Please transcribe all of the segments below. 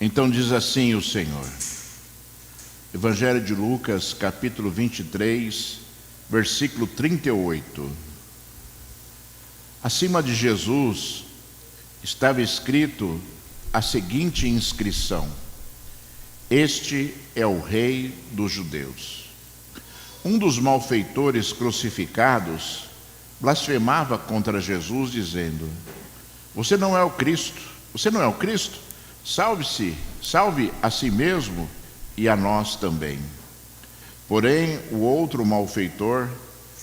Então diz assim o Senhor. Evangelho de Lucas, capítulo 23, versículo 38. Acima de Jesus estava escrito a seguinte inscrição: Este é o Rei dos Judeus. Um dos malfeitores crucificados blasfemava contra Jesus, dizendo: Você não é o Cristo. Você não é o Cristo? Salve a si mesmo e a nós também. Porém, o outro malfeitor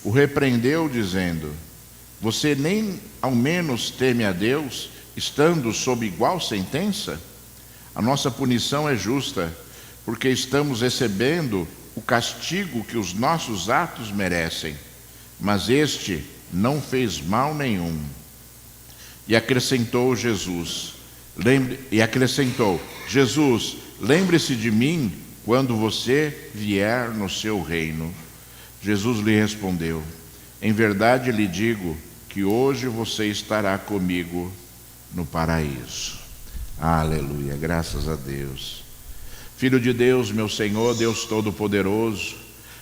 o repreendeu, dizendo: Você nem ao menos teme a Deus, estando sob igual sentença? A nossa punição é justa, porque estamos recebendo o castigo que os nossos atos merecem. Mas este não fez mal nenhum. E acrescentou Jesus, lembre-se de mim quando você vier no seu reino. Jesus lhe respondeu: Em verdade lhe digo que hoje você estará comigo no paraíso. Aleluia, graças a Deus. Filho de Deus, meu Senhor, Deus Todo-Poderoso,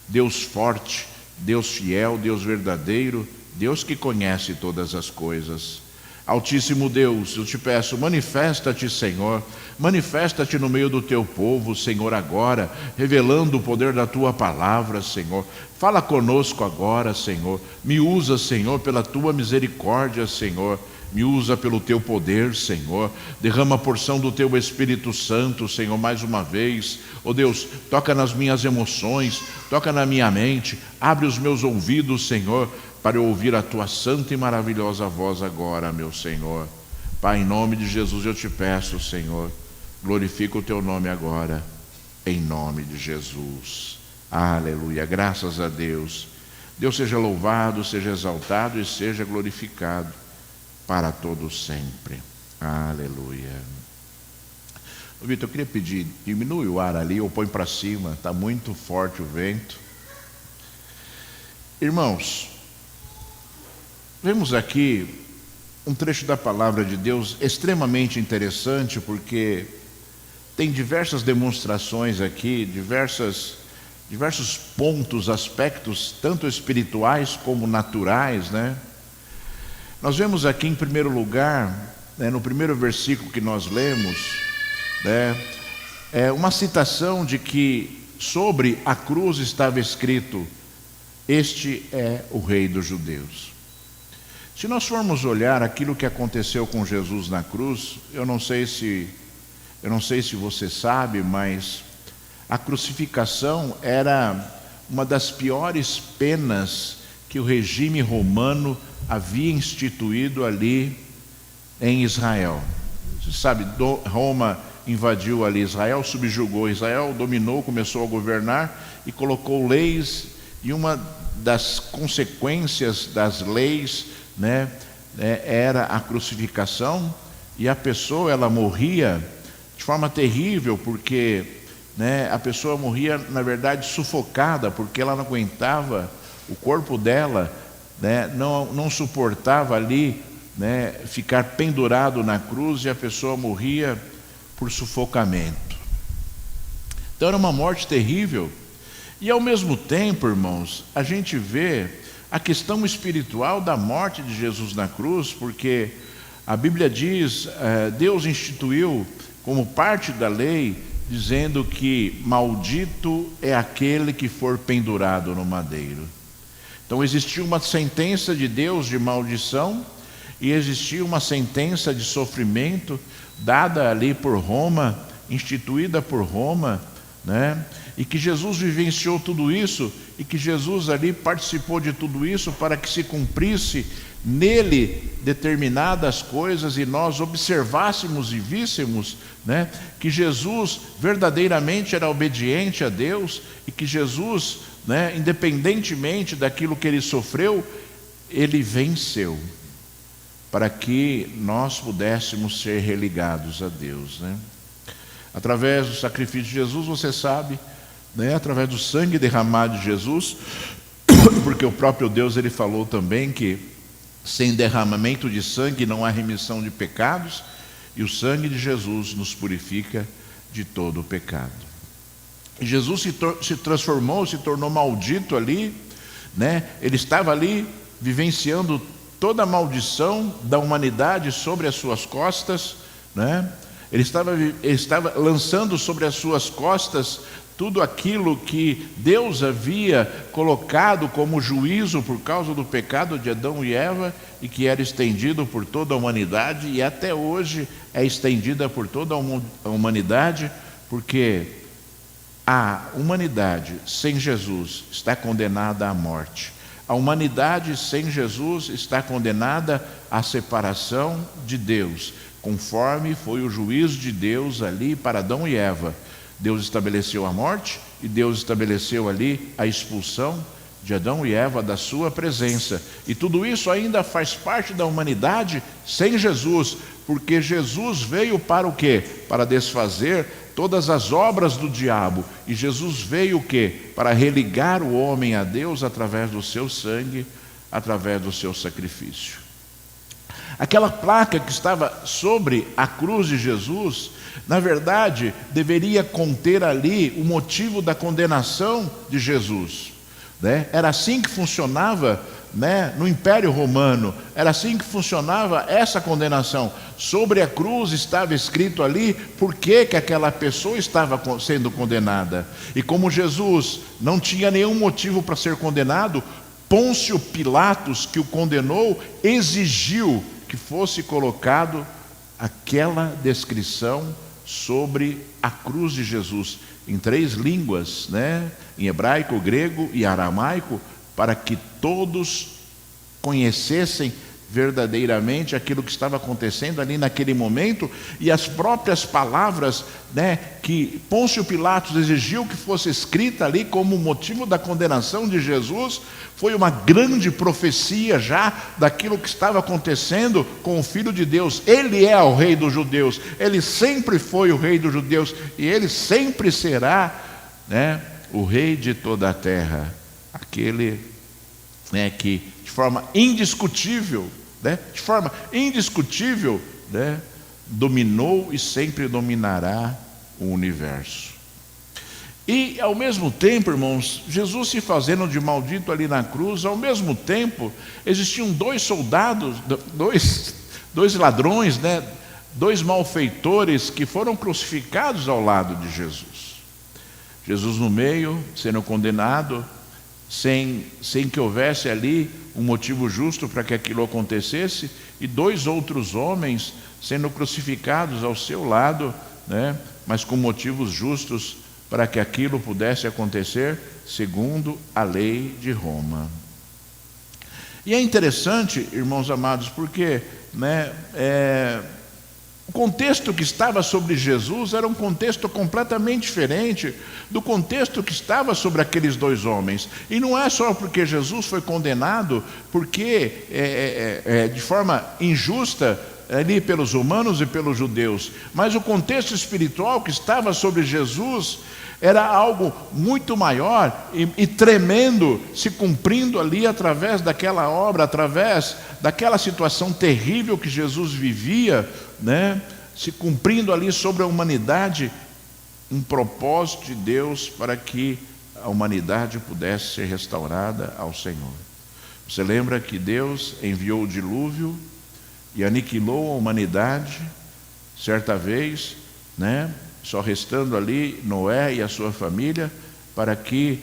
Deus forte, Deus fiel, Deus verdadeiro, Deus que conhece todas as coisas. Altíssimo Deus, eu te peço, manifesta-te, Senhor, manifesta-te no meio do teu povo, Senhor, agora, revelando o poder da tua palavra, Senhor. Fala conosco agora, Senhor. Me usa, Senhor, pela tua misericórdia, Senhor. Me usa pelo teu poder, Senhor. Derrama a porção do teu Espírito Santo, Senhor, mais uma vez. Oh Deus, toca nas minhas emoções, toca na minha mente, abre os meus ouvidos, Senhor, para eu ouvir a tua santa e maravilhosa voz agora, meu Senhor. Pai, em nome de Jesus eu te peço, Senhor, glorifica o teu nome agora, em nome de Jesus. Aleluia, graças a Deus. Deus seja louvado, seja exaltado e seja glorificado para todos sempre. Aleluia. Vitor, eu queria pedir, diminui o ar ali ou põe para cima, está muito forte o vento. Irmãos, vemos aqui um trecho da palavra de Deus extremamente interessante, porque tem diversas demonstrações aqui, diversos pontos, aspectos, tanto espirituais como naturais, né? Nós vemos aqui em primeiro lugar, no primeiro versículo que nós lemos, uma citação de que sobre a cruz estava escrito: Este é o Rei dos Judeus. Se nós formos olhar aquilo que aconteceu com Jesus na cruz, eu não sei se você sabe, mas a crucificação era uma das piores penas que o regime romano havia instituído ali em Israel. Você sabe, Roma invadiu ali Israel, subjugou Israel, dominou, começou a governar e colocou leis, e uma das consequências das leis, era a crucificação, e a pessoa, ela morria de forma terrível, porque a pessoa morria, na verdade, sufocada, porque ela não aguentava, o corpo dela não suportava ali ficar pendurado na cruz, e a pessoa morria por sufocamento. Então era uma morte terrível. E ao mesmo tempo, irmãos, a gente vê a questão espiritual da morte de Jesus na cruz, porque a Bíblia diz, Deus instituiu como parte da lei, dizendo que maldito é aquele que for pendurado no madeiro. Então existia uma sentença de Deus de maldição, e existia uma sentença de sofrimento dada ali por Roma, instituída por Roma, e que Jesus vivenciou tudo isso, e que Jesus ali participou de tudo isso para que se cumprisse nele determinadas coisas, e nós observássemos e víssemos que Jesus verdadeiramente era obediente a Deus, e que Jesus, independentemente daquilo que ele sofreu, ele venceu, para que nós pudéssemos ser religados a Deus. Através do sacrifício de Jesus, você sabe, através do sangue derramado de Jesus, porque o próprio Deus, ele falou também que sem derramamento de sangue não há remissão de pecados, e o sangue de Jesus nos purifica de todo o pecado. E Jesus se transformou, se tornou maldito ali, né? Ele estava ali vivenciando toda a maldição da humanidade sobre as suas costas, né? Ele estava lançando sobre as suas costas tudo aquilo que Deus havia colocado como juízo por causa do pecado de Adão e Eva, e que era estendido por toda a humanidade, e até hoje é estendida por toda a humanidade, porque a humanidade sem Jesus está condenada à morte. A humanidade sem Jesus está condenada à separação de Deus, conforme foi o juízo de Deus ali para Adão e Eva. Deus estabeleceu a morte e Deus estabeleceu ali a expulsão de Adão e Eva da sua presença. E tudo isso ainda faz parte da humanidade sem Jesus, porque Jesus veio para o quê? Para desfazer todas as obras do diabo. E Jesus veio o quê? Para religar o homem a Deus através do seu sangue, através do seu sacrifício. Aquela placa que estava sobre a cruz de Jesus, na verdade, deveria conter ali o motivo da condenação de Jesus, né? Era assim que funcionava, né, no Império Romano, era assim que funcionava essa condenação. Sobre a cruz estava escrito ali por que aquela pessoa estava sendo condenada. E como Jesus não tinha nenhum motivo para ser condenado, Pôncio Pilatos, que o condenou, exigiu que fosse colocado aquela descrição sobre a cruz de Jesus, em 3 línguas, né? Em hebraico, grego e aramaico, para que todos conhecessem verdadeiramente aquilo que estava acontecendo ali naquele momento, e as próprias palavras, né, que Pôncio Pilatos exigiu que fosse escrita ali como motivo da condenação de Jesus, foi uma grande profecia já daquilo que estava acontecendo com o Filho de Deus. Ele é o Rei dos judeus, ele sempre foi o Rei dos judeus, e ele sempre será, né, o Rei de toda a terra, aquele, né, que de forma indiscutível, né, dominou e sempre dominará o universo. E ao mesmo tempo, irmãos, Jesus se fazendo de maldito ali na cruz, ao mesmo tempo existiam 2 soldados, dois ladrões, né, 2 malfeitores que foram crucificados ao lado de Jesus. Jesus no meio, sendo condenado, sem que houvesse ali um motivo justo para que aquilo acontecesse, e 2 outros homens sendo crucificados ao seu lado, né, mas com motivos justos para que aquilo pudesse acontecer segundo a lei de Roma. E é interessante, irmãos amados, porque, né, o contexto que estava sobre Jesus era um contexto completamente diferente do contexto que estava sobre aqueles 2 homens. E não é só porque Jesus foi condenado, porque de forma injusta ali pelos humanos e pelos judeus, mas o contexto espiritual que estava sobre Jesus era algo muito maior e tremendo, se cumprindo ali através daquela obra, através daquela situação terrível que Jesus vivia, né? Se cumprindo ali sobre a humanidade, um propósito de Deus para que a humanidade pudesse ser restaurada ao Senhor. Você lembra que Deus enviou o dilúvio e aniquilou a humanidade certa vez, né? Só restando ali Noé e a sua família, para que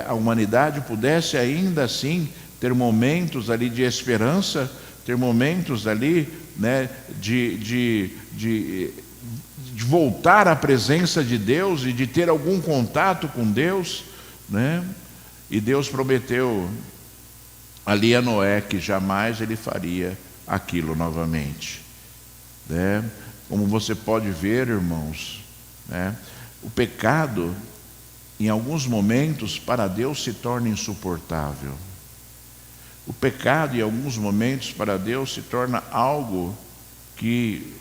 a humanidade pudesse ainda assim ter momentos ali de esperança, ter momentos ali, né, de voltar à presença de Deus e de ter algum contato com Deus, né? E Deus prometeu ali a Noé que jamais ele faria aquilo novamente, né? Como você pode ver, irmãos, né, o pecado, em alguns momentos, para Deus se torna insuportável. O pecado, em alguns momentos, para Deus se torna algo que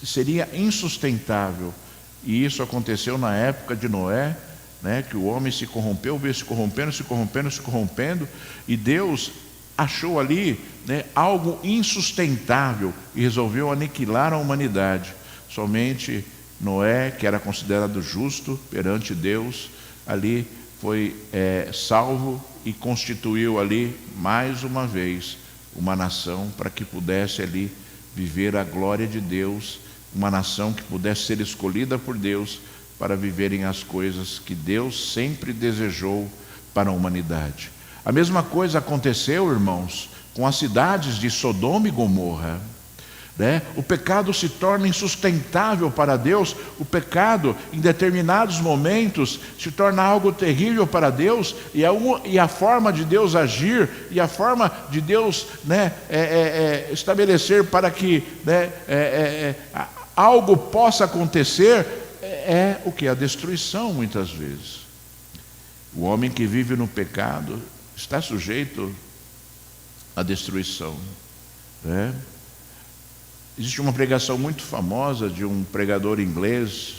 seria insustentável. E isso aconteceu na época de Noé, né, que o homem se corrompeu, veio se corrompendo, e Deus achou ali, né, algo insustentável e resolveu aniquilar a humanidade. Somente Noé, que era considerado justo perante Deus, ali foi salvo e constituiu ali, mais uma vez, uma nação para que pudesse ali viver a glória de Deus, uma nação que pudesse ser escolhida por Deus para viverem as coisas que Deus sempre desejou para a humanidade. A mesma coisa aconteceu, irmãos, com as cidades de Sodoma e Gomorra. O pecado se torna insustentável para Deus. O pecado, em determinados momentos, se torna algo terrível para Deus, e a forma de Deus agir, e a forma de Deus estabelecer para que algo possa acontecer, é o que? A destruição, muitas vezes. O homem que vive no pecado está sujeito à destruição. Existe uma pregação muito famosa de um pregador inglês,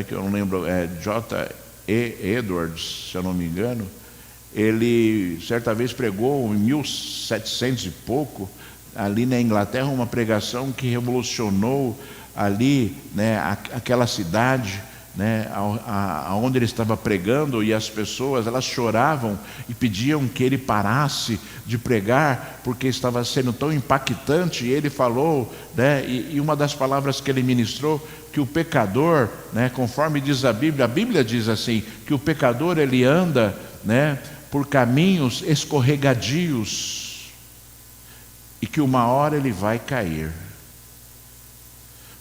que eu não lembro, J.E. Edwards, se eu não me engano. Ele certa vez pregou em 1700 e pouco, ali na Inglaterra, uma pregação que revolucionou ali, aquela cidade, aonde ele estava pregando, e as pessoas, elas choravam e pediam que ele parasse de pregar, porque estava sendo tão impactante. E ele falou, e uma das palavras que ele ministrou, que o pecador, conforme diz a Bíblia diz assim, que o pecador ele anda, por caminhos escorregadios, e que uma hora ele vai cair.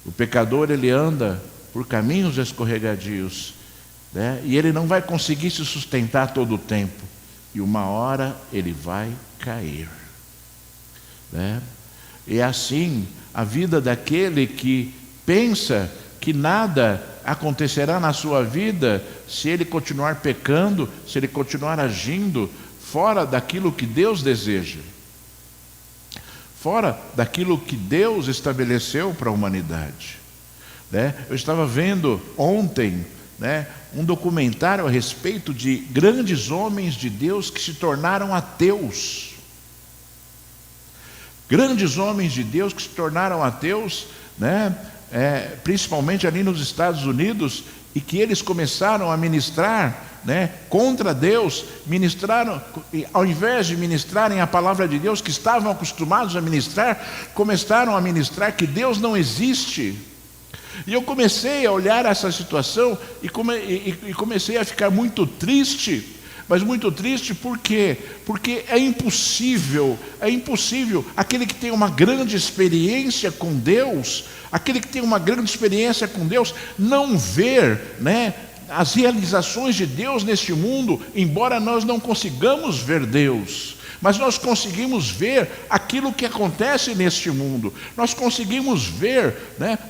O pecador ele anda por caminhos escorregadios, e ele não vai conseguir se sustentar todo o tempo, e uma hora ele vai cair. E assim a vida daquele que pensa que nada acontecerá na sua vida se ele continuar pecando, se ele continuar agindo fora daquilo que Deus deseja, fora daquilo que Deus estabeleceu para a humanidade. Eu estava vendo ontem um documentário a respeito de grandes homens de Deus que se tornaram ateus. Grandes homens de Deus que se tornaram ateus, principalmente ali nos Estados Unidos, e que eles começaram a ministrar contra Deus, ao invés de ministrarem a palavra de Deus, que estavam acostumados a ministrar, começaram a ministrar que Deus não existe. E eu comecei a olhar essa situação e comecei a ficar muito triste. Mas muito triste por quê? Porque é impossível aquele que tem uma grande experiência com Deus, não ver as realizações de Deus neste mundo, embora nós não consigamos ver Deus. Mas nós conseguimos ver aquilo que acontece neste mundo. Nós conseguimos ver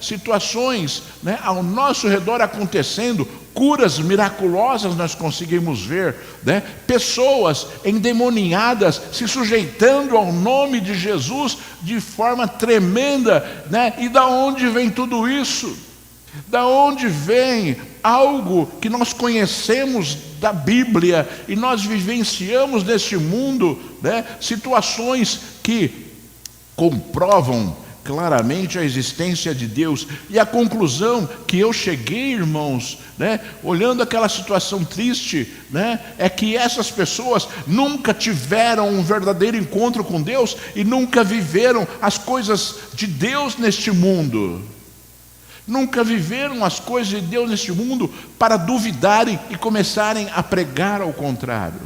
situações ao nosso redor acontecendo, curas miraculosas nós conseguimos ver, pessoas endemoniadas se sujeitando ao nome de Jesus de forma tremenda. E da onde vem tudo isso? Da onde vem algo que nós conhecemos da Bíblia e nós vivenciamos neste mundo, situações que comprovam claramente a existência de Deus? E a conclusão que eu cheguei, irmãos, olhando aquela situação triste, é que essas pessoas nunca tiveram um verdadeiro encontro com Deus e nunca viveram as coisas de Deus neste mundo. Nunca viveram as coisas de Deus neste mundo para duvidarem e começarem a pregar ao contrário.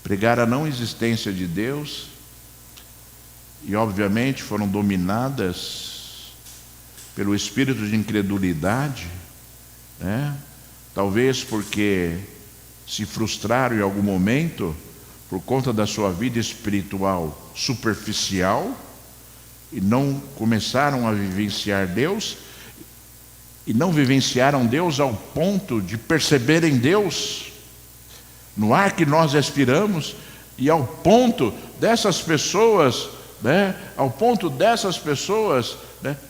Pregar a não existência de Deus, e obviamente foram dominadas pelo espírito de incredulidade, talvez porque se frustraram em algum momento por conta da sua vida espiritual superficial, e não começaram a vivenciar Deus, e não vivenciaram Deus ao ponto de perceberem Deus no ar que nós respiramos, e ao ponto dessas pessoas,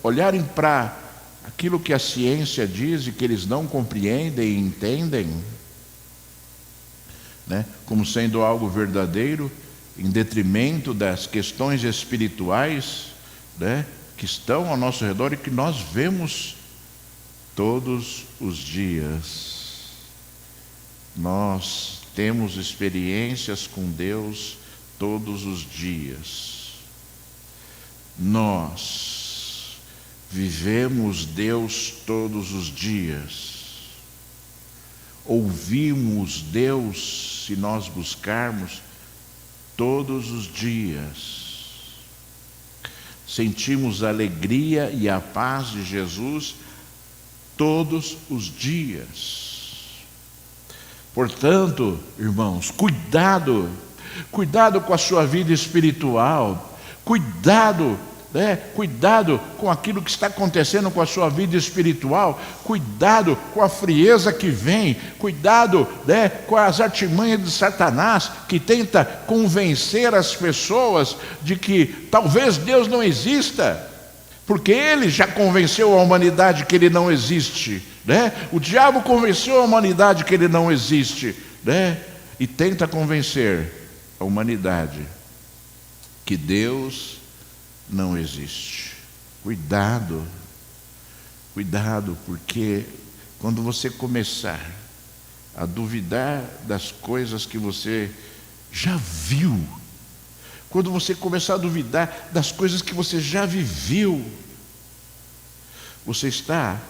olharem para aquilo que a ciência diz e que eles não compreendem e entendem, como sendo algo verdadeiro, em detrimento das questões espirituais, que estão ao nosso redor e que nós vemos Todos os dias nós temos experiências com Deus todos os dias. Nós vivemos Deus todos os dias. Ouvimos Deus, se nós buscarmos, todos os dias. Sentimos a alegria e a paz de Jesus todos os dias. Portanto, irmãos, cuidado com a sua vida espiritual, cuidado com aquilo que está acontecendo com a sua vida espiritual, cuidado com a frieza que vem, cuidado com as artimanhas de Satanás, que tenta convencer as pessoas de que talvez Deus não exista, porque ele já convenceu a humanidade que ele não existe, O diabo convenceu a humanidade que ele não existe, E tenta convencer a humanidade que Deus não existe. Cuidado, porque quando você começar a duvidar das coisas que você já viu, quando você começar a duvidar das coisas que você já viveu, você está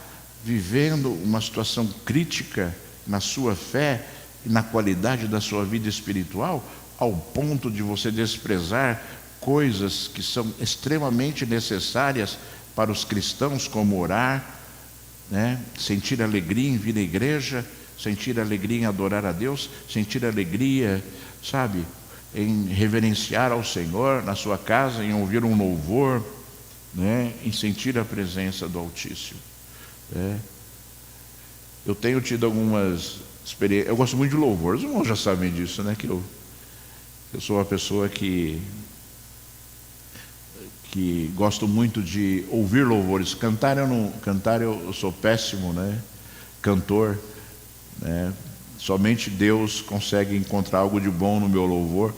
vivendo uma situação crítica na sua fé e na qualidade da sua vida espiritual, ao ponto de você desprezar coisas que são extremamente necessárias para os cristãos, como orar, sentir alegria em vir à igreja, sentir alegria em adorar a Deus, sentir alegria, em reverenciar ao Senhor na sua casa, em ouvir um louvor, em sentir a presença do Altíssimo. Eu tenho tido algumas experiências. Eu gosto muito de louvor, os irmãos já sabem disso, que eu sou uma pessoa que gosto muito de ouvir louvores. Cantar eu sou péssimo, cantor, somente Deus consegue encontrar algo de bom no meu louvor.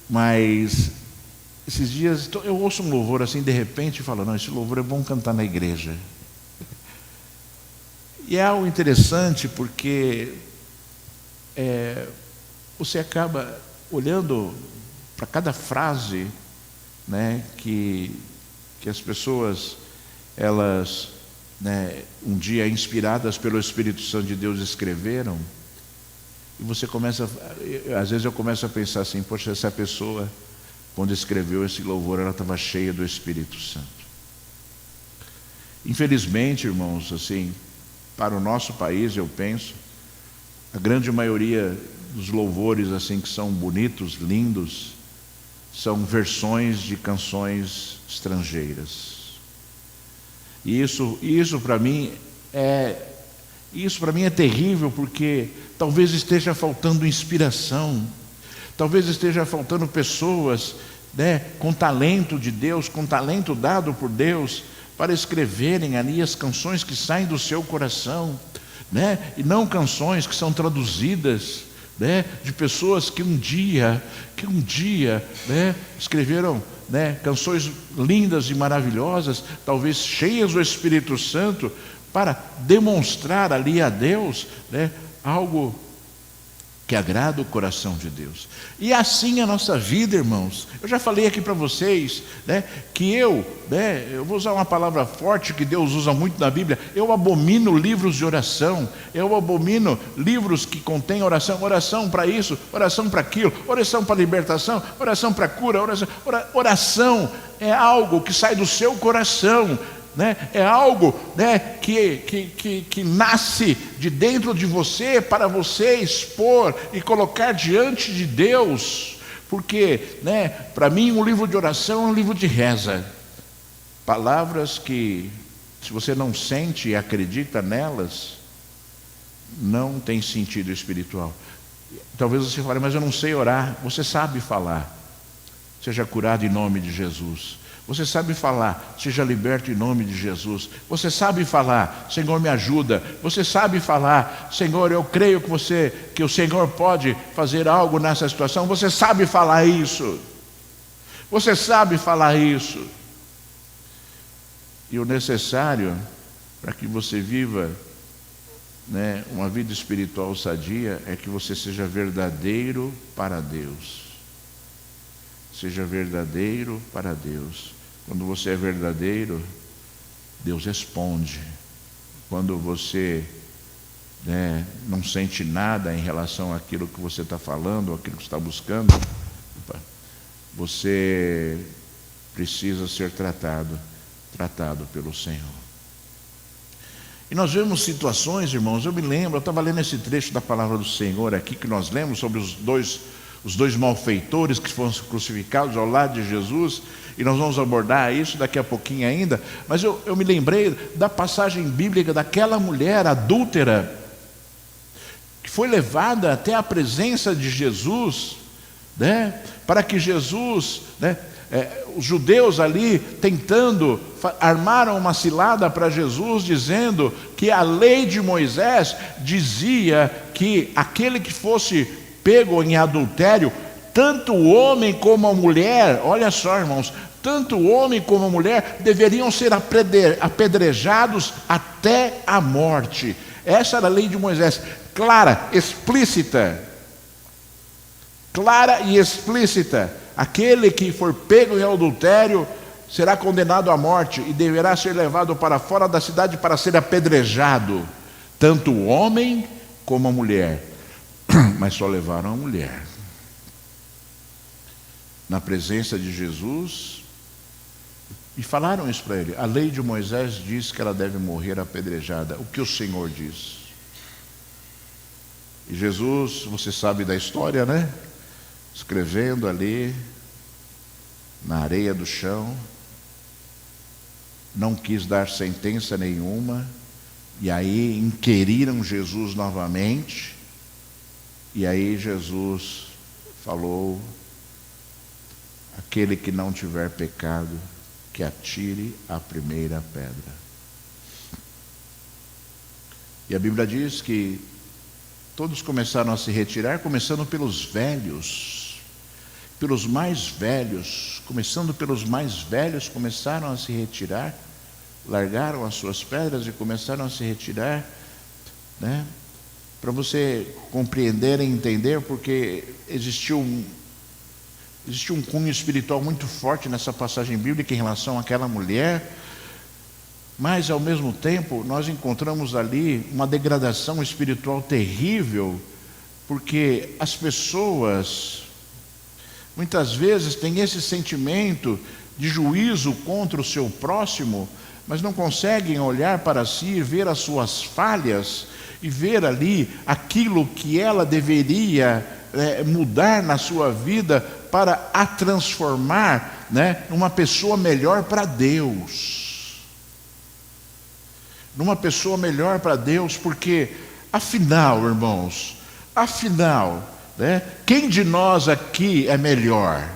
Mas esses dias eu ouço um louvor assim, de repente, e falo, não, esse louvor é bom cantar na igreja. E é algo interessante, porque você acaba olhando para cada frase, que as pessoas, elas, um dia inspiradas pelo Espírito Santo de Deus escreveram, e você às vezes eu começo a pensar assim, poxa, essa pessoa, quando escreveu esse louvor, ela estava cheia do Espírito Santo. Infelizmente, irmãos, assim, para o nosso país, eu penso, a grande maioria dos louvores assim que são bonitos, lindos, são versões de canções estrangeiras. E isso para mim é terrível, porque talvez esteja faltando inspiração, talvez esteja faltando pessoas, com talento de Deus, com talento dado por Deus, para escreverem ali as canções que saem do seu coração, e não canções que são traduzidas, de pessoas que um dia escreveram, canções lindas e maravilhosas, talvez cheias do Espírito Santo, para demonstrar ali a Deus, algo que agrada o coração de Deus. E assim a nossa vida, irmãos. Eu já falei aqui para vocês, que eu vou usar uma palavra forte que Deus usa muito na Bíblia. Eu abomino livros de oração, eu abomino livros que contêm oração para isso, oração para aquilo, oração para libertação, oração para cura, oração é algo que sai do seu coração, é algo, que nasce de dentro de você, para você expor e colocar diante de Deus, porque, para mim um livro de oração é um livro de reza, palavras que, se você não sente e acredita nelas, não tem sentido espiritual. Talvez você fale, mas eu não sei orar. Você sabe falar, seja curado em nome de Jesus. Você sabe falar, seja liberto em nome de Jesus. Você sabe falar, Senhor, me ajuda. Você sabe falar, Senhor, eu creio que o Senhor pode fazer algo nessa situação. Você sabe falar isso. Você sabe falar isso. E o necessário para que você viva, né, uma vida espiritual sadia, é que você seja verdadeiro para Deus. Seja verdadeiro para Deus. Quando você é verdadeiro, Deus responde. Quando você, né, não sente nada em relação àquilo que você está falando, àquilo que você está buscando, você precisa ser tratado pelo Senhor. E nós vemos situações, irmãos, eu me lembro, eu estava lendo esse trecho da palavra do Senhor aqui, que nós lemos sobre os dois malfeitores que foram crucificados ao lado de Jesus, e nós vamos abordar isso daqui a pouquinho ainda, mas eu me lembrei da passagem bíblica daquela mulher adúltera, que foi levada até a presença de Jesus, né, para que Jesus, né, os judeus ali tentando, armaram uma cilada para Jesus, dizendo que a lei de Moisés dizia que aquele que fosse pego em adultério, tanto o homem como a mulher, olha só, irmãos, tanto o homem como a mulher deveriam ser apedrejados até a morte. Essa era a lei de Moisés, clara, explícita. Clara e explícita. Aquele que for pego em adultério será condenado à morte e deverá ser levado para fora da cidade para ser apedrejado, tanto o homem como a mulher. Mas só levaram a mulher. Na presença de Jesus, e falaram isso para ele: a lei de Moisés diz que ela deve morrer apedrejada. O que o Senhor diz? E Jesus, você sabe da história, né? Escrevendo ali na areia do chão, não quis dar sentença nenhuma, e aí inquiriram Jesus novamente, e aí Jesus falou: aquele que não tiver pecado, que atire a primeira pedra. E a Bíblia diz que todos começaram a se retirar, começando pelos velhos. Pelos mais velhos, começando pelos mais velhos, começaram a se retirar, largaram as suas pedras e começaram a se retirar, né? Para você compreender e entender, porque existiu um cunho espiritual muito forte nessa passagem bíblica em relação àquela mulher, mas ao mesmo tempo nós encontramos ali uma degradação espiritual terrível, porque as pessoas muitas vezes têm esse sentimento de juízo contra o seu próximo, mas não conseguem olhar para si, ver as suas falhas e ver ali aquilo que ela deveria mudar na sua vida para a transformar, né, numa pessoa melhor para Deus. Numa pessoa melhor para Deus, porque afinal, irmãos, né, quem de nós aqui é melhor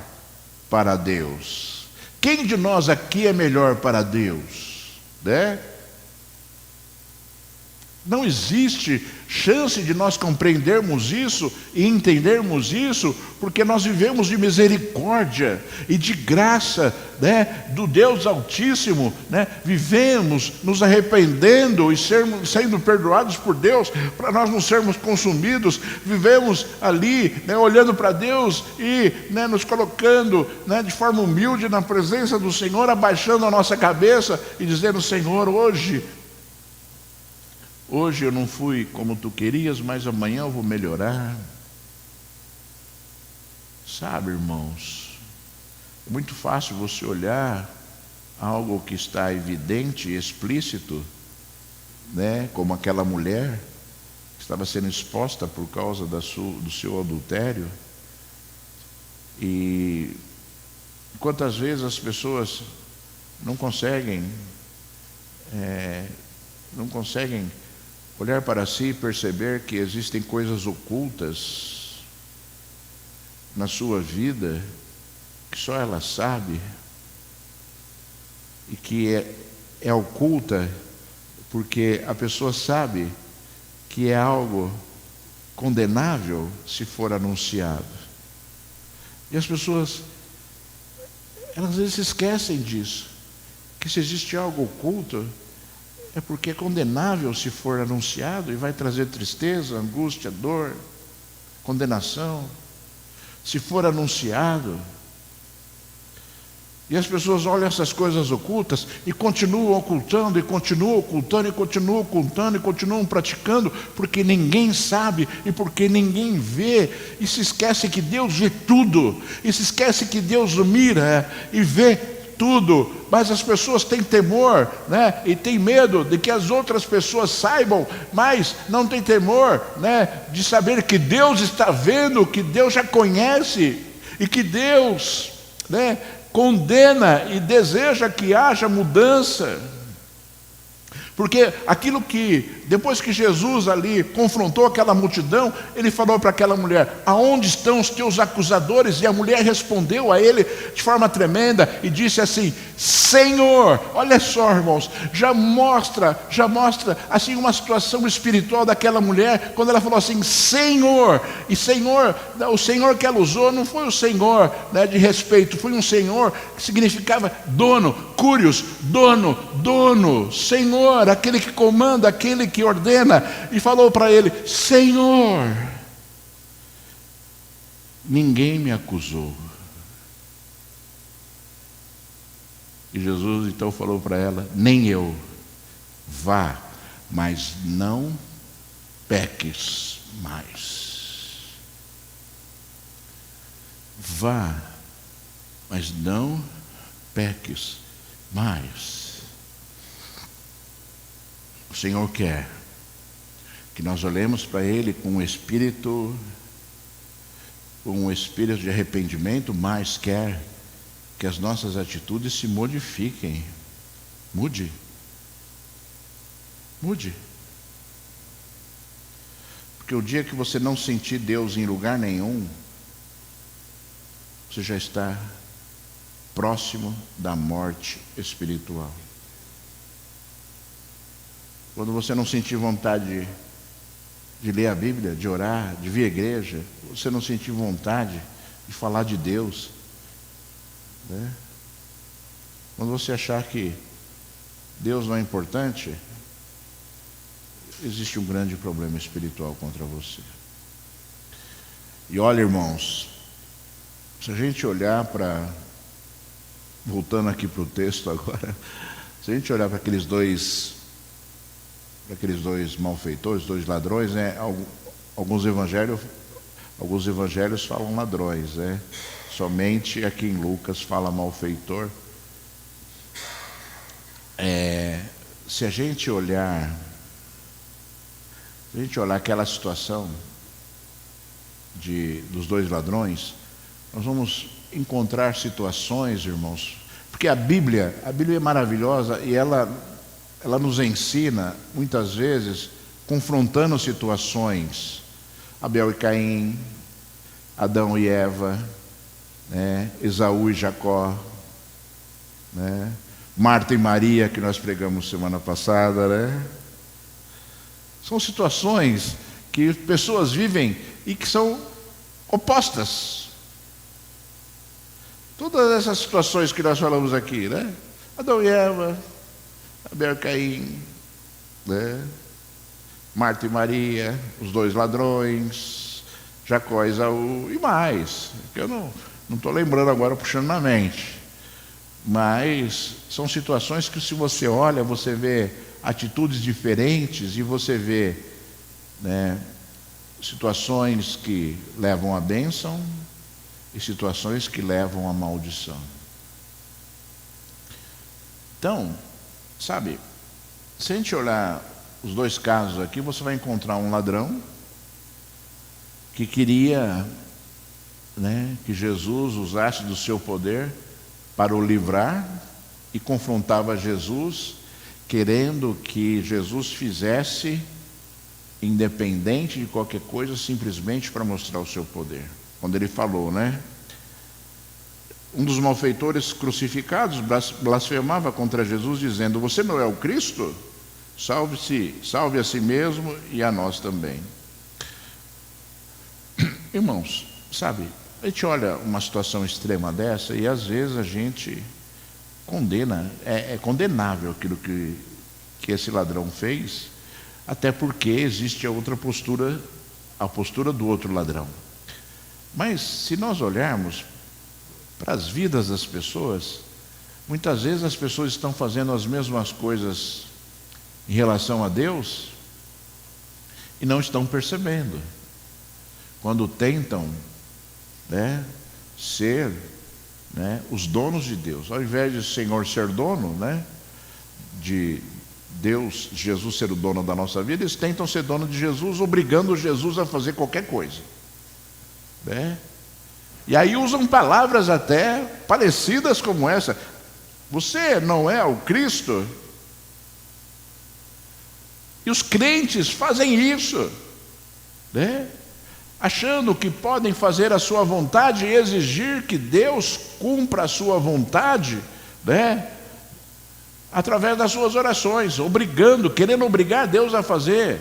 para Deus? Quem de nós aqui é melhor para Deus? Né? Não existe chance de nós compreendermos isso e entendermos isso, porque nós vivemos de misericórdia e de graça, né, do Deus Altíssimo, né? Vivemos nos arrependendo e sendo perdoados por Deus, para nós não sermos consumidos. Vivemos ali, né, olhando para Deus e, né, nos colocando, né, de forma humilde na presença do Senhor, abaixando a nossa cabeça e dizendo: Senhor, hoje eu não fui como tu querias, mas amanhã eu vou melhorar. Sabe, irmãos, é muito fácil você olhar algo que está evidente e explícito, né, como aquela mulher que estava sendo exposta por causa do seu adultério. E quantas vezes as pessoas não conseguem olhar para si e perceber que existem coisas ocultas na sua vida que só ela sabe, e que é oculta porque a pessoa sabe que é algo condenável se for anunciado. E as pessoas, elas às vezes se esquecem disso, que se existe algo oculto, é porque é condenável se for anunciado e vai trazer tristeza, angústia, dor, condenação. Se for anunciado. E as pessoas olham essas coisas ocultas e continuam ocultando, e continuam ocultando, e continuam ocultando, e continuam praticando, porque ninguém sabe e porque ninguém vê, e se esquece que Deus vê tudo, e se esquece que Deus mira e vê tudo, mas as pessoas têm temor, né? E têm medo de que as outras pessoas saibam, mas não têm temor, né? De saber que Deus está vendo, que Deus já conhece, e que Deus, né, condena e deseja que haja mudança. Porque aquilo que, depois que Jesus ali confrontou aquela multidão, ele falou para aquela mulher: aonde estão os teus acusadores? E a mulher respondeu a ele de forma tremenda e disse assim: Senhor, olha só, irmãos, já mostra assim uma situação espiritual daquela mulher, quando ela falou assim, Senhor. E Senhor, o Senhor que ela usou não foi o Senhor, né, de respeito, foi um Senhor que significava dono, curios, dono, Senhor, aquele que comanda, aquele que ordena. E falou para ele: Senhor, ninguém me acusou. E Jesus então falou para ela: nem eu. Vá, mas não peques mais. Vá, mas não peques mais. O Senhor quer que nós olhemos para Ele com um espírito de arrependimento, mas quer que as nossas atitudes se modifiquem. Mude. Porque o dia que você não sentir Deus em lugar nenhum, você já está próximo da morte espiritual. Quando você não sentir vontade de ler a Bíblia, de orar, de vir à igreja, você não sentir vontade de falar de Deus, né? Quando você achar que Deus não é importante, existe um grande problema espiritual contra você. E olha, irmãos, se a gente olhar para, voltando aqui para o texto agora, se a gente olhar para aqueles dois malfeitores, dois ladrões, né? Alguns evangelhos falam ladrões, né? Somente aqui em Lucas fala malfeitor. Se a gente olhar aquela situação dos dois ladrões, nós vamos encontrar situações, irmãos, porque a Bíblia é maravilhosa e ela nos ensina, muitas vezes, confrontando situações. Abel e Caim, Adão e Eva, né? Esaú e Jacó, né? Marta e Maria, que nós pregamos semana passada, né? São situações que pessoas vivem e que são opostas. Todas essas situações que nós falamos aqui, né? Adão e Eva, Abel e Caim, né? Marta e Maria, os dois ladrões, Jacó e Esaú e mais, que eu não estou lembrando agora, puxando na mente. Mas são situações que, se você olha, você vê atitudes diferentes e você vê, né, situações que levam à bênção e situações que levam à maldição. Então, sabe, se a gente olhar os dois casos aqui, você vai encontrar um ladrão que queria, né, que Jesus usasse do seu poder para o livrar, e confrontava Jesus, querendo que Jesus fizesse, independente de qualquer coisa, simplesmente para mostrar o seu poder. Quando ele falou, né? Um dos malfeitores crucificados blasfemava contra Jesus, dizendo: você não é o Cristo? Salve a si mesmo e a nós também. Irmãos, sabe, a gente olha uma situação extrema dessa e às vezes a gente condena, é condenável aquilo que que esse ladrão fez, até porque existe a outra postura, a postura do outro ladrão. Mas se nós olharmos para as vidas das pessoas, muitas vezes as pessoas estão fazendo as mesmas coisas em relação a Deus e não estão percebendo. Quando tentam, ser, os donos de Deus, ao invés de o Senhor ser dono, de Deus, Jesus ser o dono da nossa vida, eles tentam ser dono de Jesus, obrigando Jesus a fazer qualquer coisa. E aí usam palavras até parecidas como essa. Você não é o Cristo? E os crentes fazem isso, achando que podem fazer a sua vontade e exigir que Deus cumpra a sua vontade, através das suas orações, querendo obrigar Deus a fazer,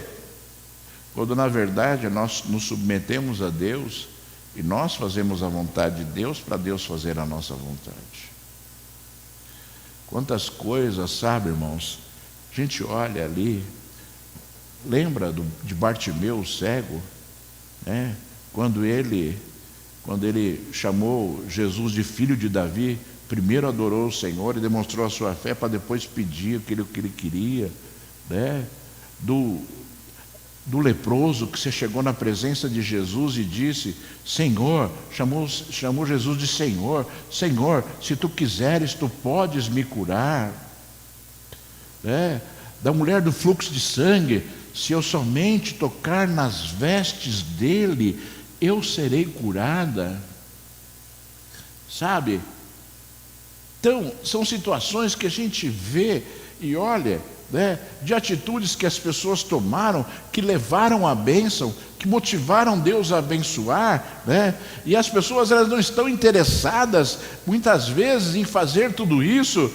quando na verdade nós nos submetemos a Deus e nós fazemos a vontade de Deus para Deus fazer a nossa vontade. Quantas coisas, sabe, irmãos, a gente olha ali, lembra de Bartimeu, o cego, quando ele chamou Jesus de filho de Davi, primeiro adorou o Senhor e demonstrou a sua fé para depois pedir aquilo que ele queria, do leproso que se chegou na presença de Jesus e disse, Senhor, chamou Jesus de Senhor, Senhor, se tu quiseres, tu podes me curar, da mulher do fluxo de sangue, se eu somente tocar nas vestes dele, eu serei curada, sabe? Então, são situações que a gente vê e olha, de atitudes que as pessoas tomaram, que levaram à bênção, que motivaram Deus a abençoar, e as pessoas elas não estão interessadas, muitas vezes, em fazer tudo isso,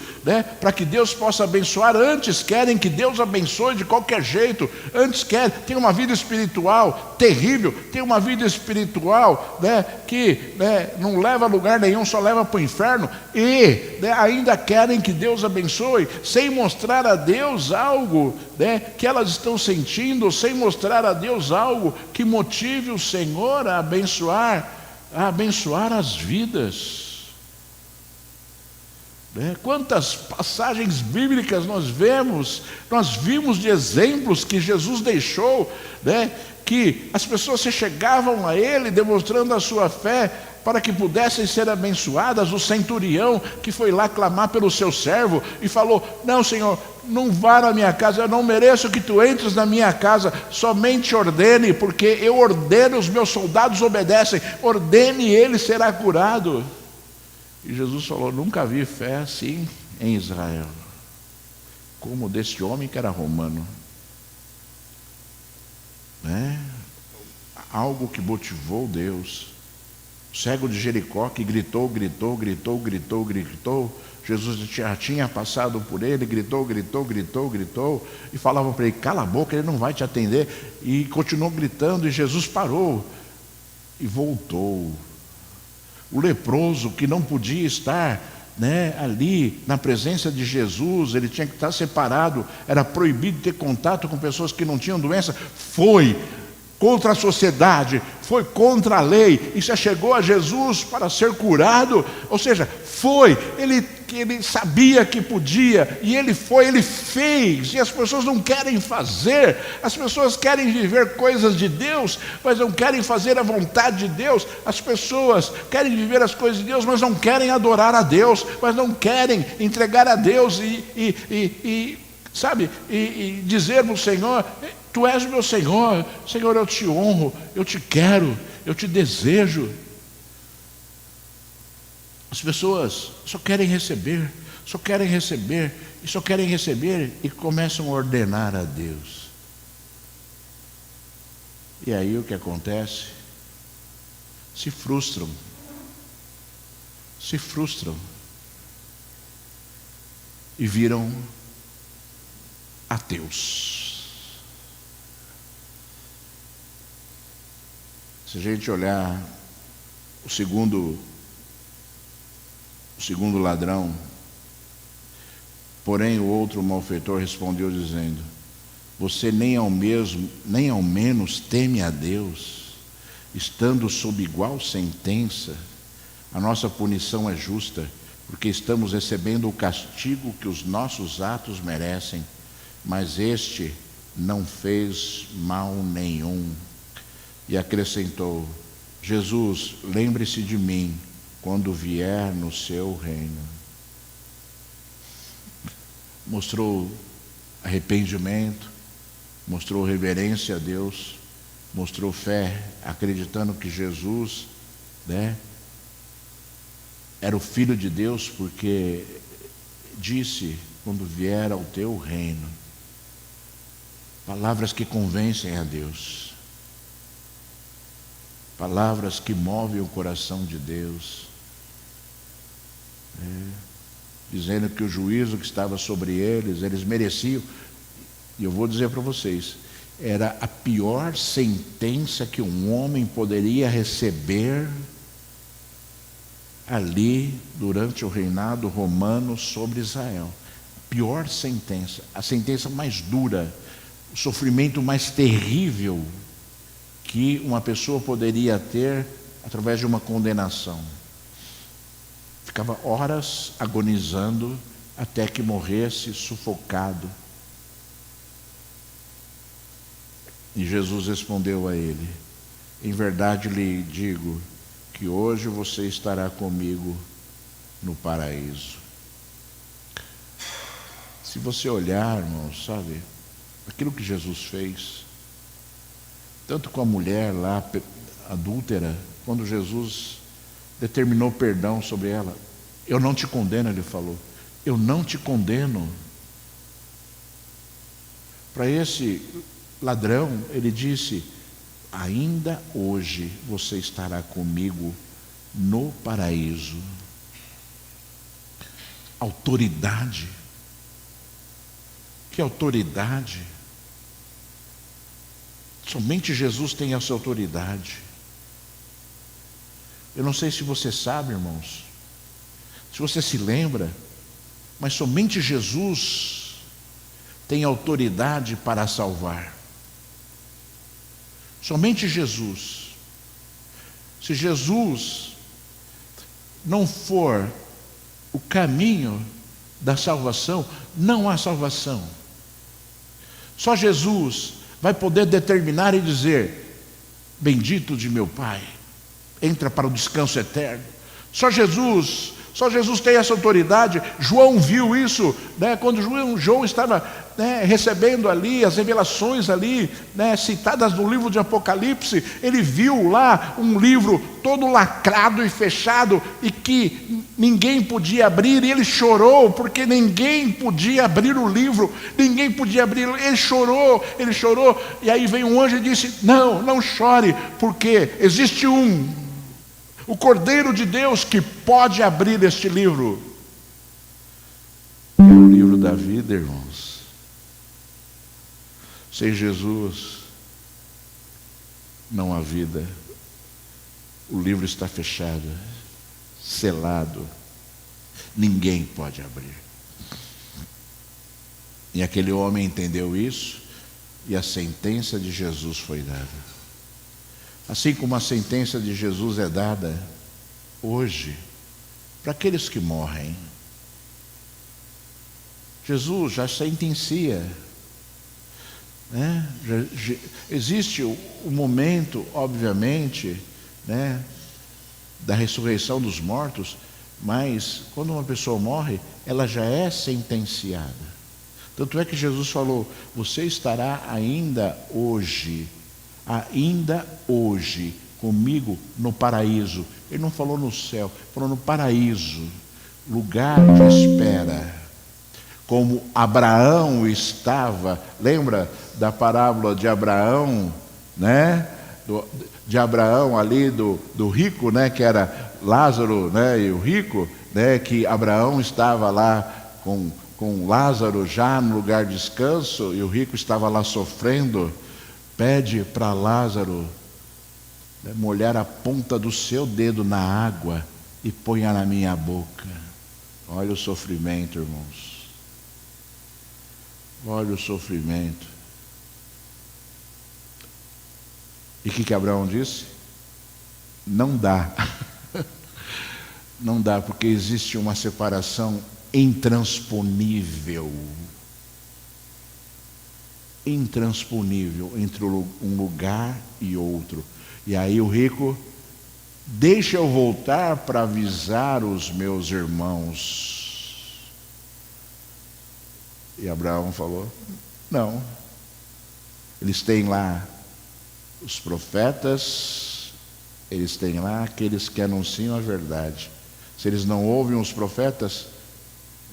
para que Deus possa abençoar, antes querem que Deus abençoe de qualquer jeito, antes querem, tem uma vida espiritual terrível, tem uma vida espiritual, que não leva a lugar nenhum, só leva para o inferno, e ainda querem que Deus abençoe, sem mostrar a Deus algo, que elas estão sentindo, sem mostrar a Deus algo que motive o Senhor a abençoar as vidas. Quantas passagens bíblicas nós vimos de exemplos que Jesus deixou, que as pessoas se chegavam a Ele demonstrando a sua fé para que pudessem ser abençoadas. O centurião que foi lá clamar pelo seu servo e falou, não, Senhor, não vá na minha casa, eu não mereço que tu entres na minha casa, somente ordene, porque eu ordeno, os meus soldados obedecem, ordene e ele será curado. E Jesus falou, nunca vi fé assim em Israel, como desse homem que era romano. Algo que motivou Deus. O cego de Jericó que gritou, Jesus já tinha passado por ele, gritou, e falavam para ele, cala a boca, ele não vai te atender, e continuou gritando, e Jesus parou e voltou. O leproso que não podia estar ali na presença de Jesus, ele tinha que estar separado, era proibido ter contato com pessoas que não tinham doença, foi contra a sociedade, foi contra a lei, e se chegou a Jesus para ser curado, ou seja, ele sabia que podia, e ele fez, e as pessoas não querem fazer, as pessoas querem viver coisas de Deus, mas não querem fazer a vontade de Deus, as pessoas querem viver as coisas de Deus, mas não querem adorar a Deus, mas não querem entregar a Deus e dizer para o Senhor, tu és o meu Senhor, Senhor, eu te honro, eu te quero, eu te desejo. As pessoas só querem receber, e começam a ordenar a Deus. E aí o que acontece? Se frustram e viram ateus. Se a gente olhar o segundo ladrão, Porém o outro malfeitor respondeu dizendo: você nem ao menos teme a Deus, estando sob igual sentença? A nossa punição é justa, porque estamos recebendo o castigo que os nossos atos merecem, mas este não fez mal nenhum. E acrescentou: Jesus, lembre-se de mim quando vier no seu reino. Mostrou arrependimento, mostrou reverência a Deus, mostrou fé, acreditando que Jesus, era o Filho de Deus, porque disse: quando vier ao teu reino. Palavras que convencem a Deus, palavras que movem o coração de Deus, dizendo que o juízo que estava sobre eles mereciam. E eu vou dizer para vocês, era a pior sentença que um homem poderia receber ali durante o reinado romano sobre Israel. Pior sentença, a sentença mais dura, o sofrimento mais terrível que uma pessoa poderia ter através de uma condenação. Ficava horas agonizando até que morresse sufocado. E Jesus respondeu a ele: em verdade lhe digo que hoje você estará comigo no paraíso. Se você olhar, irmãos, sabe, aquilo que Jesus fez, tanto com a mulher lá, adúltera, quando Jesus determinou perdão sobre ela: eu não te condeno, ele falou, eu não te condeno. Para esse ladrão, ele disse: ainda hoje você estará comigo no paraíso. Autoridade. Que autoridade? Somente Jesus tem essa autoridade. Eu não sei se você sabe, irmãos, se você se lembra, mas somente Jesus tem autoridade para salvar. Somente Jesus. Se Jesus não for o caminho da salvação, não há salvação. Só Jesus vai poder determinar e dizer: bendito de meu Pai, entra para o descanso eterno. Só Jesus tem essa autoridade. João viu isso, quando João estava recebendo ali as revelações ali, citadas no livro de Apocalipse. Ele viu lá um livro todo lacrado e fechado e que ninguém podia abrir, e ele chorou porque ninguém podia abrir o livro, ninguém podia abrir. Ele chorou, e aí veio um anjo e disse: não chore, porque existe o Cordeiro de Deus que pode abrir este livro. É o livro da vida, irmãos. Sem Jesus não há vida. O livro está fechado, selado. Ninguém pode abrir. E aquele homem entendeu isso, e a sentença de Jesus foi dada. Assim como a sentença de Jesus é dada hoje para aqueles que morrem. Jesus já sentencia, existe o momento, obviamente, da ressurreição dos mortos, mas quando uma pessoa morre, ela já é sentenciada. Tanto é que Jesus falou: você estará ainda hoje comigo no paraíso. Ele não falou no céu, falou no paraíso, lugar de espera. Como Abraão estava, lembra da parábola de Abraão, de Abraão ali, do rico, que era Lázaro, e o rico, que Abraão estava lá com Lázaro já no lugar de descanso, e o rico estava lá sofrendo. Pede para Lázaro molhar a ponta do seu dedo na água e ponha na minha boca. Olha o sofrimento, irmãos. Olha o sofrimento. E o que Abraão disse? Não dá. Não dá, porque existe uma separação intransponível. Intransponível entre um lugar e outro. E aí o rico: deixa eu voltar para avisar os meus irmãos. E Abraão falou: não. Eles têm lá os profetas, eles têm lá aqueles que anunciam a verdade. Se eles não ouvem os profetas,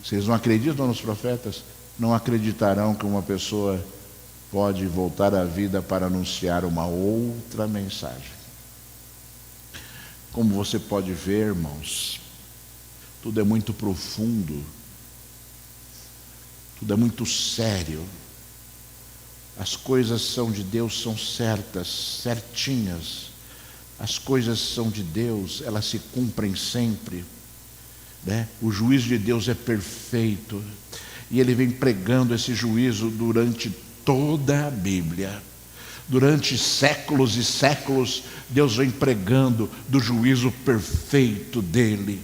se eles não acreditam nos profetas, não acreditarão que uma pessoa pode voltar à vida para anunciar uma outra mensagem. Como você pode ver, irmãos, tudo é muito profundo, tudo é muito sério. As coisas são de Deus, são certas, certinhas. As coisas são de Deus, elas se cumprem sempre, né? O juízo de Deus é perfeito, e Ele vem pregando esse juízo durante toda a Bíblia. Durante séculos e séculos, Deus vem pregando do juízo perfeito dEle.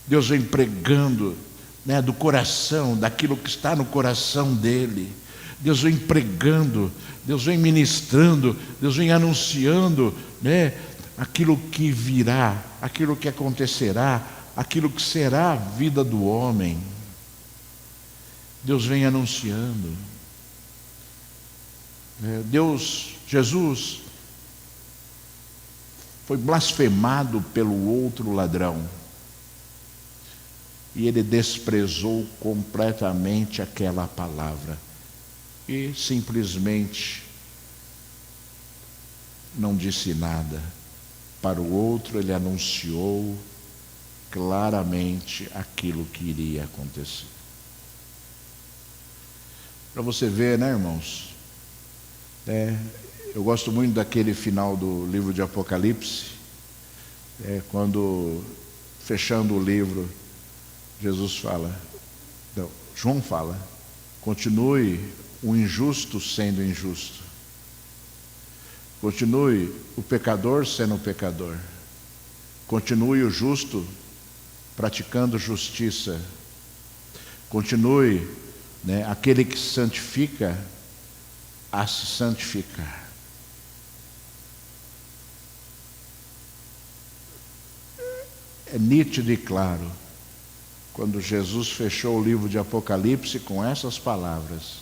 Deus vem pregando, né, do coração, daquilo que está no coração dEle. Deus vem pregando, Deus vem ministrando, Deus vem anunciando, né, aquilo que virá, aquilo que acontecerá, aquilo que será a vida do homem. Deus vem anunciando. Jesus foi blasfemado pelo outro ladrão, e ele desprezou completamente aquela palavra e simplesmente não disse nada. Para o outro ele anunciou claramente aquilo que iria acontecer. Para você ver, né, irmãos? Eu gosto muito daquele final do livro de Apocalipse, quando, fechando o livro, João fala: continue o injusto sendo injusto, continue o pecador sendo pecador, continue o justo praticando justiça, continue, né, aquele que se santifica a se santificar. É nítido e claro, quando Jesus fechou o livro de Apocalipse com essas palavras,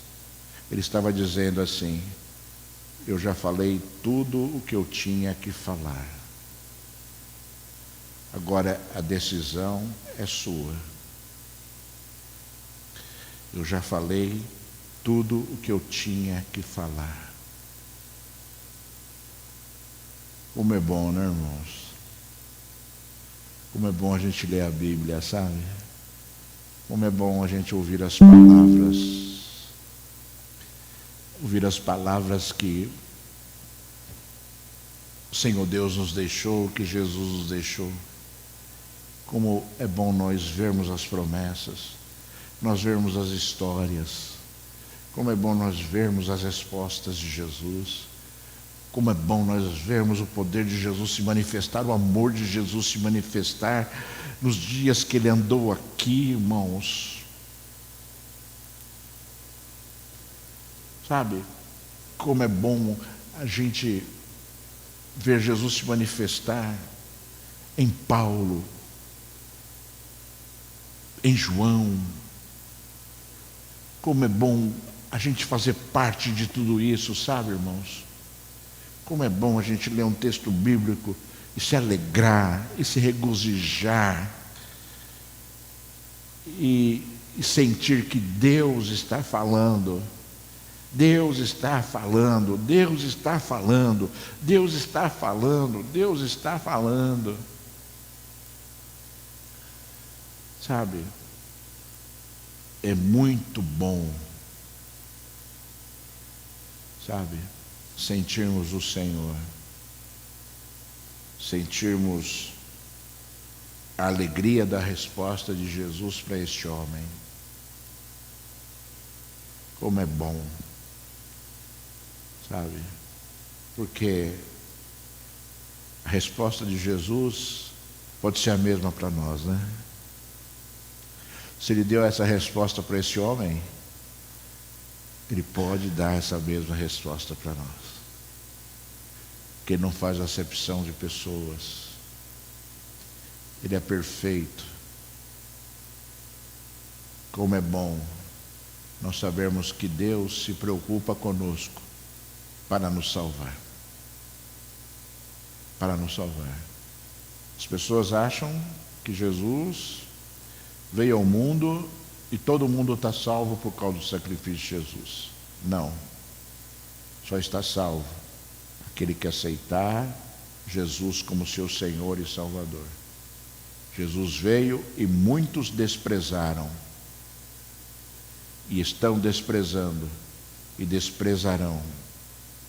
ele estava dizendo assim: eu já falei tudo o que eu tinha que falar. Agora a decisão é sua. Eu já falei tudo o que eu tinha que falar. Como é bom, né, irmãos? Como é bom a gente ler a Bíblia, sabe? Como é bom a gente ouvir as palavras. Ouvir as palavras que o Senhor Deus nos deixou, que Jesus nos deixou. Como é bom nós vermos as promessas, nós vermos as histórias. Como é bom nós vermos as respostas de Jesus. Como é bom nós vermos o poder de Jesus se manifestar, o amor de Jesus se manifestar nos dias que Ele andou aqui, irmãos. Sabe, como é bom a gente ver Jesus se manifestar em Paulo, em João. Como é bom a gente fazer parte de tudo isso, sabe, irmãos? Como é bom a gente ler um texto bíblico e se alegrar, e se regozijar, e sentir que Deus está falando. Deus está falando, Deus está falando, Deus está falando, Deus está falando. Sabe, é muito bom, sabe, sentirmos o Senhor, sentirmos a alegria da resposta de Jesus para este homem. Como é bom, sabe? Porque a resposta de Jesus pode ser a mesma para nós, né? Se ele deu essa resposta para esse homem, ele pode dar essa mesma resposta para nós. Que ele não faz acepção de pessoas. Ele é perfeito. Como é bom nós sabermos que Deus se preocupa conosco para nos salvar. Para nos salvar. As pessoas acham que Jesus veio ao mundo e todo mundo está salvo por causa do sacrifício de Jesus. Não. Só está salvo aquele que aceitar Jesus como seu Senhor e Salvador. Jesus veio e muitos desprezaram. E estão desprezando. E desprezarão.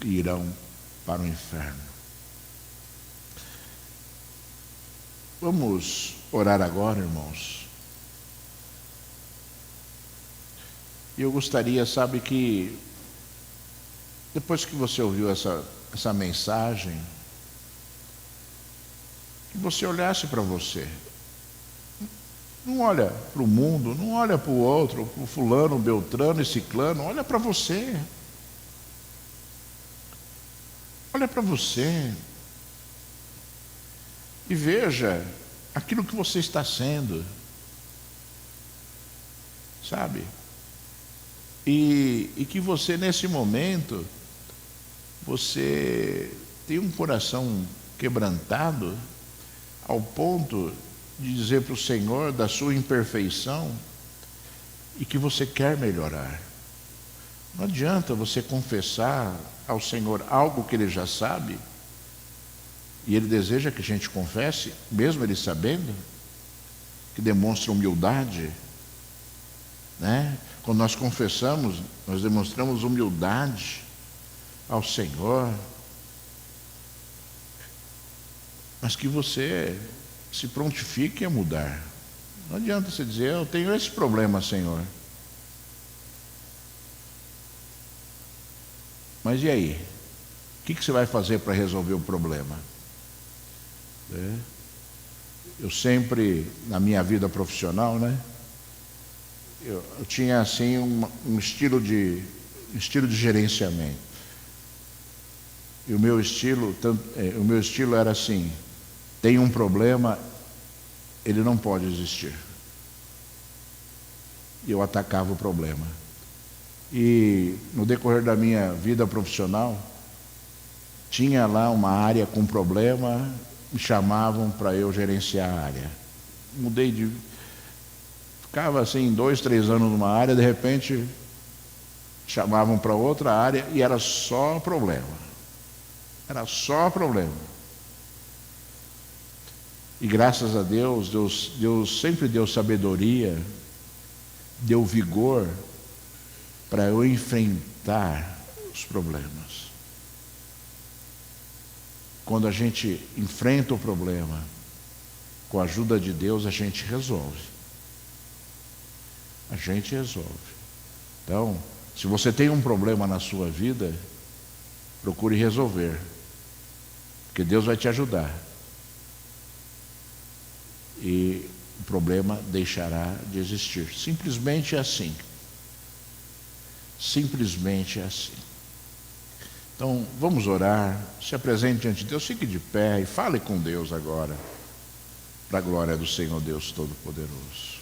E irão para o inferno. Vamos orar agora, irmãos. E eu gostaria, sabe, que depois que você ouviu essa mensagem, que você olhasse para você. Não olha para o mundo, não olha para o outro, para o fulano, beltrano e ciclano, olha para você. Olha para você. E veja aquilo que você está sendo. Sabe? E que você, nesse momento, você tem um coração quebrantado ao ponto de dizer para o Senhor da sua imperfeição e que você quer melhorar. Não adianta você confessar ao Senhor algo que Ele já sabe e Ele deseja que a gente confesse, mesmo Ele sabendo, que demonstra humildade, né? Quando nós confessamos, nós demonstramos humildade ao Senhor, mas que você se prontifique a mudar. Não adianta você dizer, eu tenho esse problema, Senhor. Mas e aí? O que você vai fazer para resolver o problema? Eu sempre, na minha vida profissional, né? Eu tinha assim um estilo de gerenciamento. E o meu estilo era assim: tem um problema, ele não pode existir. E eu atacava o problema. E no decorrer da minha vida profissional, tinha lá uma área com problema, me chamavam para eu gerenciar a área. Ficava assim 2, 3 anos numa área, de repente chamavam para outra área e era só problema. Era só problema. E graças a Deus, Deus sempre deu sabedoria, deu vigor para eu enfrentar os problemas. Quando a gente enfrenta o problema, com a ajuda de Deus, a gente resolve. A gente resolve. Então, se você tem um problema na sua vida, procure resolver, porque Deus vai te ajudar. E o problema deixará de existir. Simplesmente assim. Simplesmente assim. Então, vamos orar, se apresente diante de Deus, fique de pé e fale com Deus agora, para a glória do Senhor Deus Todo-Poderoso.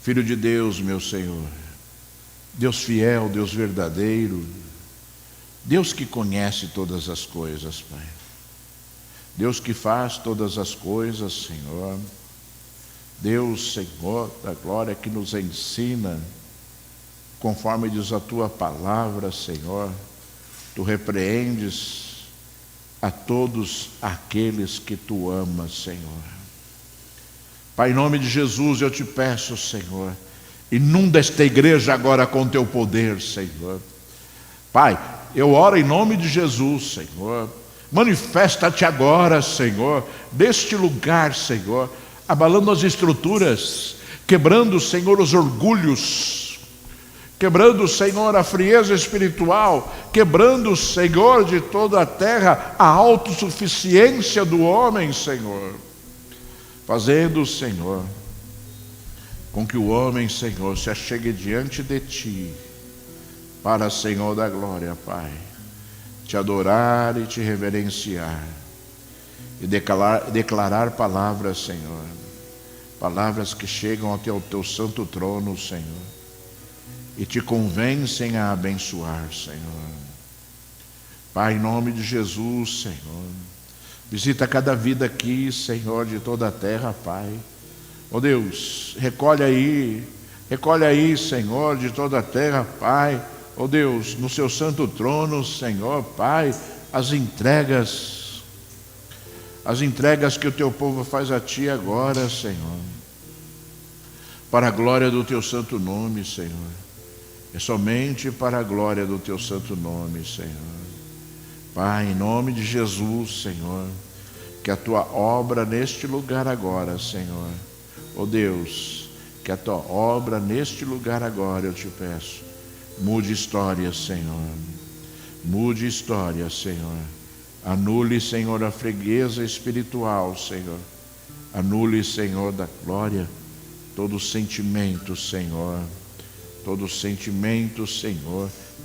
Filho de Deus, meu Senhor, Deus fiel, Deus verdadeiro, Deus que conhece todas as coisas, Pai. Deus que faz todas as coisas, Senhor. Deus, Senhor da glória, que nos ensina, conforme diz a Tua palavra, Senhor. Tu repreendes a todos aqueles que Tu amas, Senhor. Pai, em nome de Jesus, eu te peço, Senhor, inunda esta igreja agora com Teu poder, Senhor. Pai, eu oro em nome de Jesus, Senhor. Manifesta-te agora, Senhor, deste lugar, Senhor, abalando as estruturas, quebrando, Senhor, os orgulhos, quebrando, Senhor, a frieza espiritual, quebrando, Senhor, de toda a terra, a autossuficiência do homem, Senhor, fazendo, Senhor, com que o homem, Senhor, se achegue diante de Ti, para, Senhor da glória, Pai, Te adorar e Te reverenciar, e declarar palavras, Senhor, palavras que chegam até o Teu santo trono, Senhor, e Te convencem a abençoar, Senhor. Pai, em nome de Jesus, Senhor, visita cada vida aqui, Senhor, de toda a terra, Pai. Oh Deus, recolhe aí, Senhor, de toda a terra, Pai. Oh Deus, no Seu santo trono, Senhor, Pai, as entregas que o Teu povo faz a Ti agora, Senhor, para a glória do Teu santo nome, Senhor. É somente para a glória do Teu santo nome, Senhor. Pai, em nome de Jesus, Senhor, que a Tua obra neste lugar agora, Senhor, ó Deus, que a Tua obra neste lugar agora, eu Te peço, mude história, Senhor, mude história, Senhor, anule, Senhor, a freguesa espiritual, Senhor, anule, Senhor, da glória, todo sentimento, Senhor,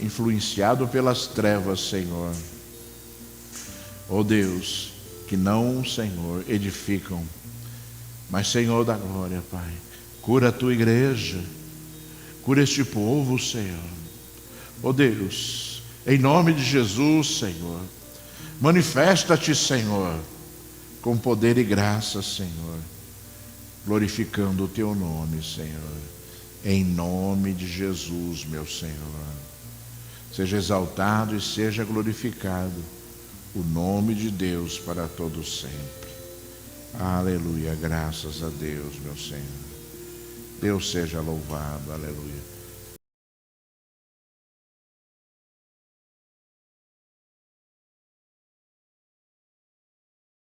influenciado pelas trevas, Senhor. Ó Deus, que não, Senhor, edificam, mas, Senhor da glória, Pai, cura a Tua igreja, cura este povo, Senhor. Ó Deus, em nome de Jesus, Senhor, manifesta-te, Senhor, com poder e graça, Senhor, glorificando o Teu nome, Senhor. Em nome de Jesus, meu Senhor, seja exaltado e seja glorificado o nome de Deus para todos sempre. Aleluia, graças a Deus, meu Senhor. Deus seja louvado, aleluia.